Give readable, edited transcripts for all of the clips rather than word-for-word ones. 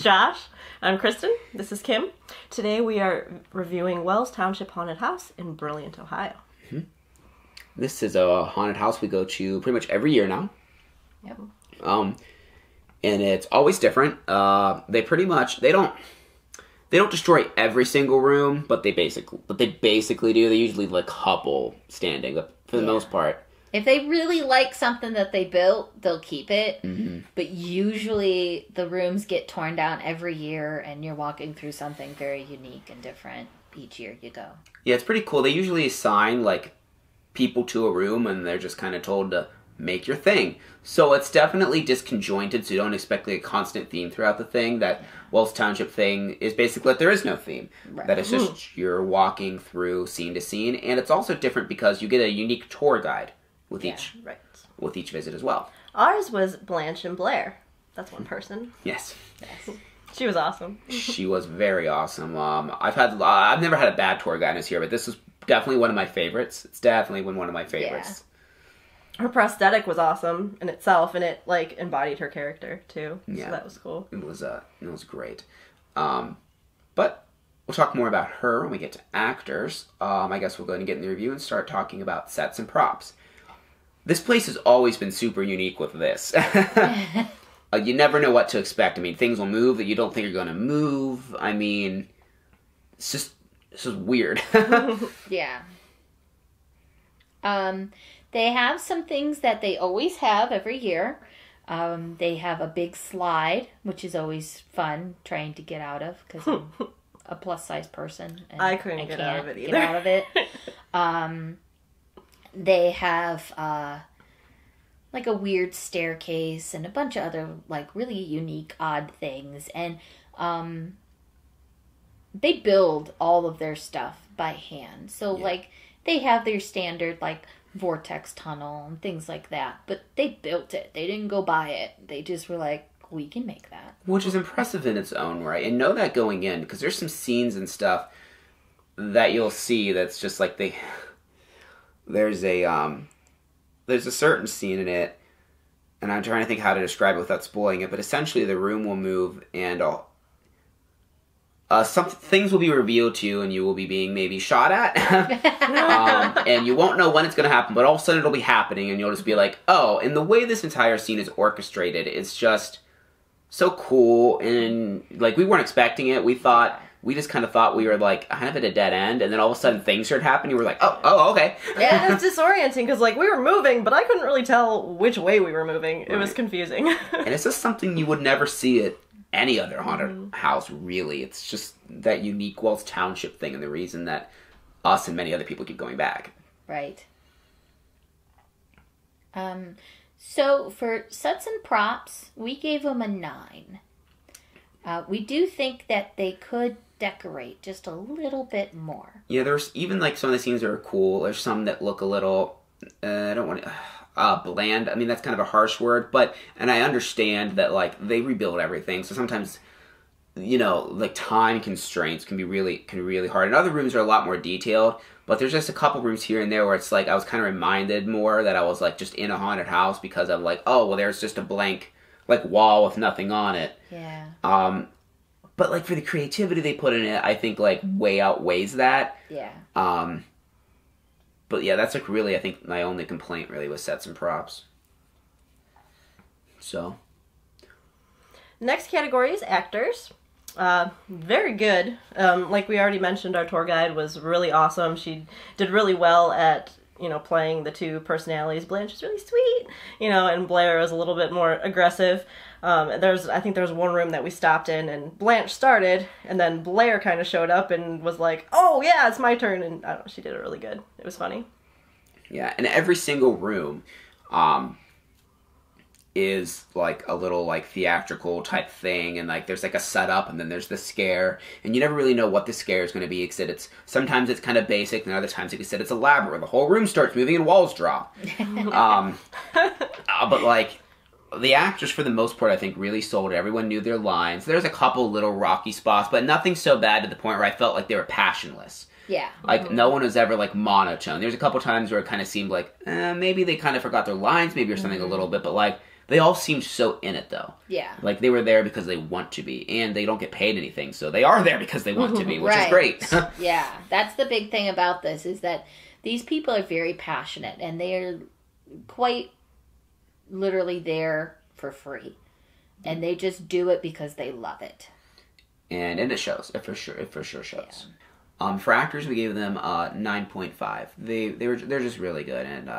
Josh. I'm Kristen. This is Kim. Today we are reviewing Wellstownship Haunted House in Brilliant, Ohio. Mm-hmm. This is a haunted house we go to pretty much every year now. Yep. And it's always different. They don't destroy every single room, but they basically do. They usually leave a couple standing, but for the most part. If they really like something that they built, they'll keep it. Mm-hmm. But usually the rooms get torn down every year and you're walking through something very unique and different each year you go. Yeah, it's pretty cool. They usually assign people to a room and they're just kind of told to make your thing. So it's definitely disconjointed, so you don't expect a constant theme throughout the thing. That Wellstownship thing is basically that there is no theme. Right. That it's just you're walking through scene to scene. And it's also different because you get a unique tour guide with each visit as well. Ours was Blanche and Blair. That's one person. Yes. She was awesome. She was very awesome. I've never had a bad tour guide this year, but this was definitely one of my favorites. It's definitely one of my favorites. Yeah. Her prosthetic was awesome in itself, and it embodied her character too. Yeah, so that was cool. It was great. But we'll talk more about her when we get to actors. I guess we'll go ahead and get in the review and start talking about sets and props. This place has always been super unique with this. You never know what to expect. I mean, things will move that you don't think are going to move. I mean, it's just weird. Yeah. They have some things that they always have every year. They have a big slide, which is always fun trying to get out of because I'm a plus-size person. And I couldn't get out of it either. Get out of it. They have a weird staircase and a bunch of other really unique, odd things. And they build all of their stuff by hand. So they have their standard vortex tunnel and things like that. But they built it. They didn't go buy it. They just were like, we can make that. Which is impressive in its own right. And know that going in, because there's some scenes and stuff that you'll see that's just there's a certain scene in it, and I'm trying to think how to describe it without spoiling it, but essentially the room will move and some things will be revealed to you and you will be being maybe shot at. And you won't know when it's going to happen, but all of a sudden it'll be happening and you'll just be like, oh, and the way this entire scene is orchestrated is just so cool. And we weren't expecting it. We just kind of thought we were kind of at a dead end, and then all of a sudden things started happening. We were like, oh, okay. Yeah, it was disorienting because we were moving, but I couldn't really tell which way we were moving. It was confusing. And it's just something you would never see at any other haunted house, really. It's just that unique Wellstownship thing, and the reason that us and many other people keep going back. Right. So for sets and props, we gave them a 9. We do think that they could decorate just a little bit more. Yeah, there's even some of the scenes that are cool. There's some that look a little, I don't want to, bland. I mean, that's kind of a harsh word, and I understand that they rebuild everything. So sometimes, time constraints can be really hard. And other rooms are a lot more detailed, but there's just a couple rooms here and there where it's I was kind of reminded more that I was just in a haunted house because I'm oh, well, there's just a blank wall with nothing on it. Yeah. But for the creativity they put in it, I think way outweighs that. Yeah. But yeah, that's really I think my only complaint really with sets and props. So. Next category is actors. Very good. Like we already mentioned, our tour guide was really awesome. She did really well at playing the two personalities. Blanche is really sweet, and Blair is a little bit more aggressive. I think there was one room that we stopped in, and Blanche started, and then Blair kind of showed up and was like, oh, yeah, it's my turn, and I don't know, she did it really good. It was funny. Yeah, and every single room is a little theatrical type thing, and there's a setup, and then there's the scare, and you never really know what the scare is going to be, except sometimes it's kind of basic, and other times like you said, it's elaborate. The whole room starts moving and walls drop. But the actors for the most part I think really sold it. Everyone knew their lines. There's a couple little rocky spots, but nothing so bad to the point where I felt like they were passionless. Yeah. No one was ever monotone. There's a couple times where it kind of seemed maybe they kind of forgot their lines, maybe or something a little bit, but They all seemed so in it, though. Yeah. Like, they were there because they want to be, and they don't get paid anything, so they are there because they want to be, which is great. Yeah, that's the big thing about this, is that these people are very passionate, and they are quite literally there for free. And they just do it because they love it. And it shows. It for sure shows. Yeah. For actors, we gave them 9.5. They're just really good, and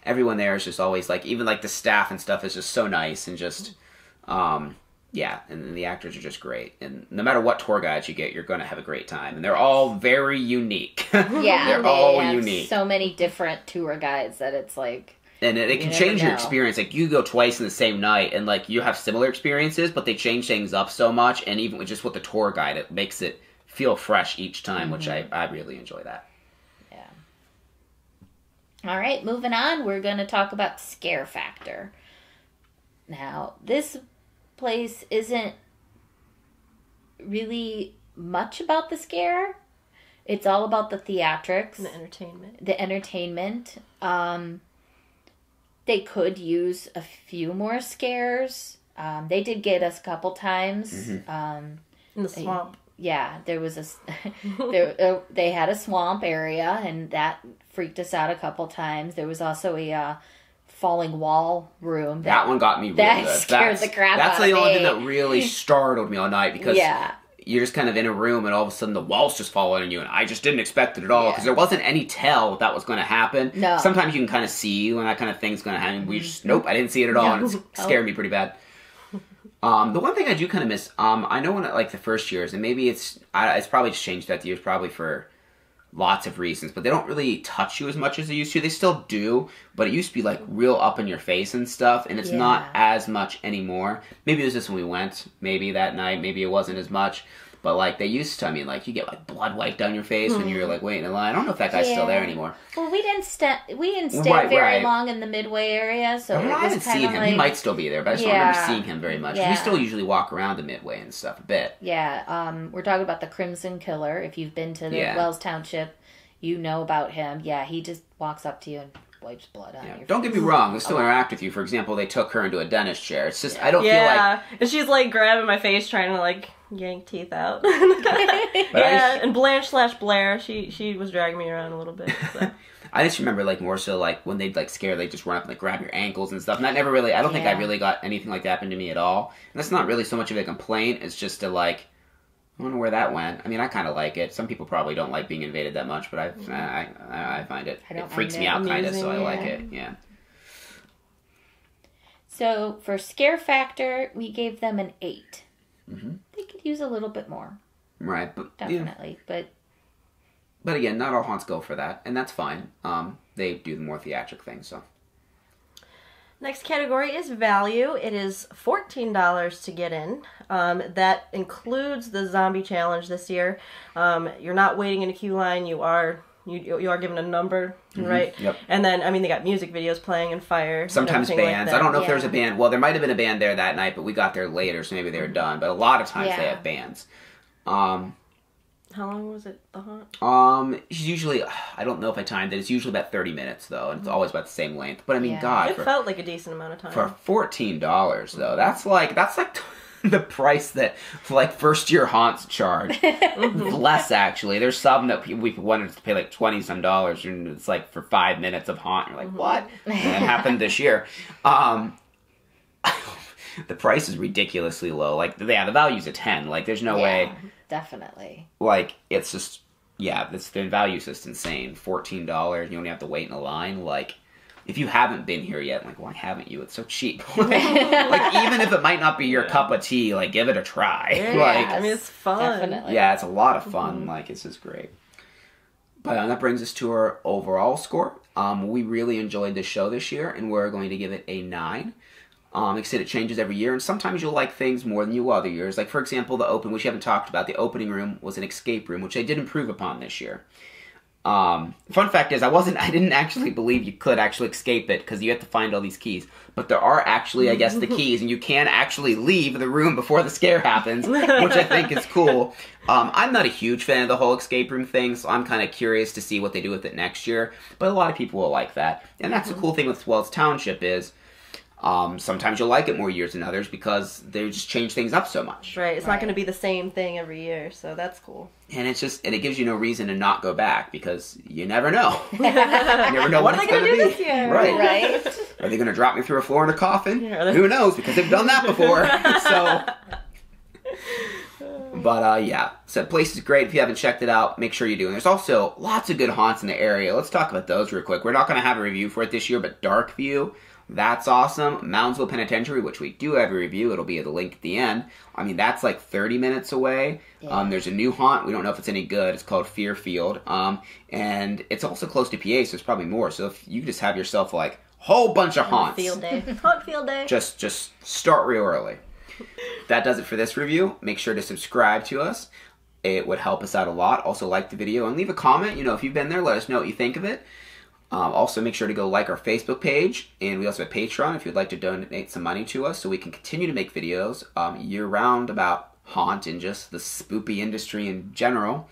everyone there is just always like, even like the staff and stuff is just so nice, and just yeah, and the actors are just great. And no matter what tour guides you get, you're going to have a great time, and they're all very unique. Yeah, they're all unique. So many different tour guides that it's like. And it can change your experience. Like, you go twice in the same night, and, like, you have similar experiences, but they change things up so much, and even with just with the tour guide, it makes it feel fresh each time, which I really enjoy that. Yeah. All right, moving on, we're going to talk about scare factor. Now, this place isn't really much about the scare. It's all about the theatrics. The entertainment. They could use a few more scares. They did get us a couple times. In the swamp. Yeah, there was they had a swamp area, and that freaked us out a couple times. There was also a falling wall room. That one got me really that good. Scared the crap out of me. That's the only thing that really startled me all night, because you're just kind of in a room, and all of a sudden the walls just fall on you, and I just didn't expect it at all, because there wasn't any tell that was going to happen. No. Sometimes you can kind of see when that kind of thing's going to happen. We just, nope, I didn't see it at all, and it scared me pretty bad. The one thing I do kind of miss, I know when, like, the first years, and maybe it's probably just changed that the years, probably for lots of reasons, but they don't really touch you as much as they used to. They still do, but it used to be, like, real up in your face and stuff, and it's not as much anymore. Maybe it was just when we went, maybe that night, maybe it wasn't as much, but, like, they used to, I mean, like, you get, like, blood wiped down your face when you're, like, waiting in line. I don't know if that guy's still there anymore. Well, we didn't stay very long in the Midway area, so I haven't seen him. He might still be there, but I just don't remember seeing him very much. We still usually walk around the Midway and stuff a bit. Yeah, we're talking about the Crimson Killer. If you've been to the Wells Township, you know about him. Yeah, he just walks up to you and wipes blood on your face. Don't get me wrong, they still interact with you. For example, they took her into a dentist chair. It's just, I don't feel like... Yeah, and she's, like, grabbing my face, trying to, like, yank teeth out. And Blanche/Blair, she was dragging me around a little bit, so. I just remember, like, more so, like, when they'd, like, scare, they'd just run up and, like, grab your ankles and stuff. And that never really, I don't think I really got anything like that happen to me at all. And that's not really so much of a complaint. It's just a, like, I don't know where that went. I mean, I kind of like it. Some people probably don't like being invaded that much, but I find it. It freaks me out, kind of, so I like it. Yeah. So, for scare factor, we gave them an 8. They could use a little bit more. Right. But, definitely, But again, not all haunts go for that, and that's fine. They do the more theatric thing, so. Next category is value. It is $14 to get in. That includes the zombie challenge this year. You're not waiting in a queue line. You are given a number, right? Yep. And then, I mean, they got music videos playing and fire. Sometimes and bands. Like I don't know if there was a band. Well, there might have been a band there that night, but we got there later, so maybe they were done. But a lot of times they have bands. How long was it, the haunt? It's usually, I don't know if I timed it. It's usually about 30 minutes, though, and it's always about the same length. But I mean, God. It felt like a decent amount of time. For $14, though, that's like the price that, like, first-year haunts charge. Less, actually. There's some that we wanted to pay, like, $20-some, and it's, like, for 5 minutes of haunt. You're like, what? And that happened this year. The price is ridiculously low. Like, the value's a 10. Like, there's no way... Definitely. Like, it's just, the value's just insane. $14, you only have to wait in a line. Like, if you haven't been here yet, like, why haven't you? It's so cheap. like, even if it might not be your cup of tea, like, give it a try. Like, I mean, it's fun. Definitely. Yeah, it's a lot of fun. Like, it's just great. But that brings us to our overall score. We really enjoyed this show this year, and we're going to give it a 9. Like I said, it changes every year, and sometimes you'll like things more than you will other years. Like, for example, which you haven't talked about, the opening room was an escape room, which I did improve upon this year. Fun fact is, I didn't actually believe you could actually escape it, because you have to find all these keys. But there are actually, I guess, the keys, and you can actually leave the room before the scare happens, which I think is cool. I'm not a huge fan of the whole escape room thing, so I'm kind of curious to see what they do with it next year. But a lot of people will like that. And that's the cool thing with Wells Township is, Sometimes you'll like it more years than others because they just change things up so much. Right. It's not going to be the same thing every year, so that's cool. And it gives you no reason to not go back because you never know. You never know what it's going to be. This year? Right. Are they going to drop me through a floor in a coffin? Yeah, Who knows? Because they've done that before. But yeah, so the place is great. If you haven't checked it out, make sure you do. And there's also lots of good haunts in the area. Let's talk about those real quick. We're not going to have a review for it this year, but Darkview, that's awesome. Moundsville Penitentiary, which we do have a review. It'll be at the link at the end. I mean, that's like 30 minutes away. Yeah. There's a new haunt. We don't know if it's any good. It's called Fearfield. And it's also close to PA, so it's probably more. So if you just have yourself like a whole bunch of haunts. Field day. Haunt field day. Just start real early. That does it for this review. Make sure to subscribe to us. It would help us out a lot. Also, like the video and leave a comment. You know, if you've been there, let us know what you think of it. Also, make sure to go like our Facebook page. And we also have Patreon if you'd like to donate some money to us so we can continue to make videos year-round about haunt and just the spoopy industry in general.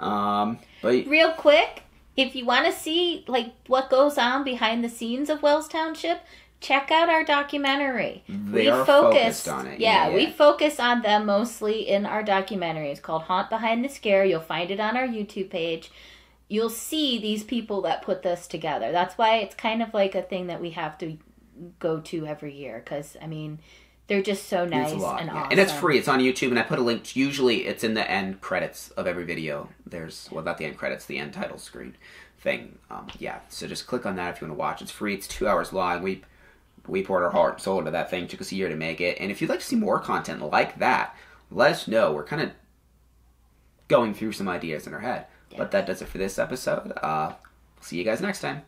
But Real quick, if you want to see like what goes on behind the scenes of Wellstownship, check out our documentary. They are focused on it. Yeah, we focus on them mostly in our documentary. It's called Haunt Behind the Scare. You'll find it on our YouTube page. You'll see these people that put this together. That's why it's kind of like a thing that we have to go to every year. Because, I mean, they're just so nice and awesome. And it's free. It's on YouTube. And I put a link. Usually it's in the end credits of every video. There's, well, not the end credits, the end title screen thing. Yeah, so just click on that if you want to watch. It's free. It's 2 hours long. We poured our heart and soul into that thing. Took us a year to make it. And if you'd like to see more content like that, let us know. We're kind of going through some ideas in our head. Yeah. But that does it for this episode. See you guys next time.